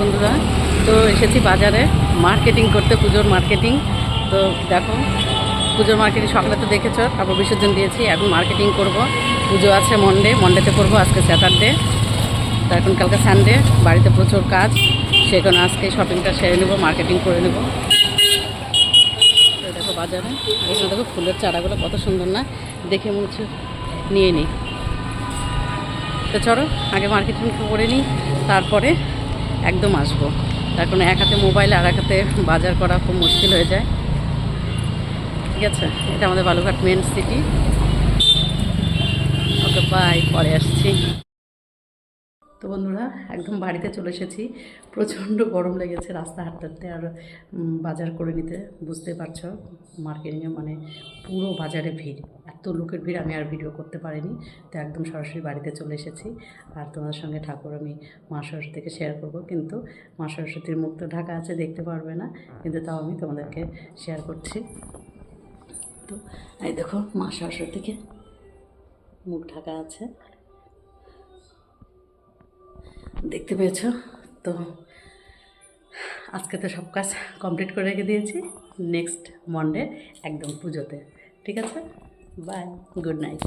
বন্ধুরা, তো এসেছি বাজারে মার্কেটিং করতে, পুজোর মার্কেটিং। তো দেখো পুজোর মার্কেটিং সকালে তো দেখেছো, তারপর বিসর্জন দিয়েছি, এখন মার্কেটিং করব। পুজো আছে মন্ডেতে করবো, আজকে স্যাটারডে, তো এখন কালকে সানডে, বাড়িতে প্রচুর কাজ, সেখানে আজকে শপিংটা সেরে নেবো, মার্কেটিং করে নেবো। তো দেখো বাজারে এখানে দেখো ফুলের চারাগুলো কত সুন্দর না, দেখে মনে হচ্ছে নিয়ে নিই। তো চলো আগে মার্কেটিং করে নিই, তারপরে একদম আসবো। তার কোনো এক হাতে মোবাইল আর এক হাতে বাজার করা খুব মুশকিল হয়ে যায়। ঠিক আছে, এটা আমাদের Balurghat main city. Okay bye, পরে আসছি। তো বন্ধুরা একদম বাড়িতে চলে এসেছি, প্রচণ্ড গরম লেগেছে রাস্তা হাঁটতে হাঁটতে আর বাজার করে নিতে। বুঝতে পারছো মার্কেটিংয়ে মানে পুরো বাজারে ভিড়, এত লোকের ভিড় আমি আর ভিডিও করতে পারিনি। তো একদম সরাসরি বাড়িতে চলে এসেছি। আর তোমাদের সঙ্গে ঠাকুর আমি মা সরস্বতীকে শেয়ার করব, কিন্তু মা সরস্বতীর মুখ তো ঢাকা আছে, দেখতে পারবে না, কিন্তু তাও আমি তোমাদেরকে শেয়ার করছি। তো এই দেখো মা সরস্বতীকে মুখ ঢাকা আছে, দেখতে পেয়েছো? তো আজকে তো সব কাজ কমপ্লিট করে রেখে দিয়েছি, নেক্সট মন্ডে একদম পুজোতে। ঠিক আছে, বাই, গুড নাইট।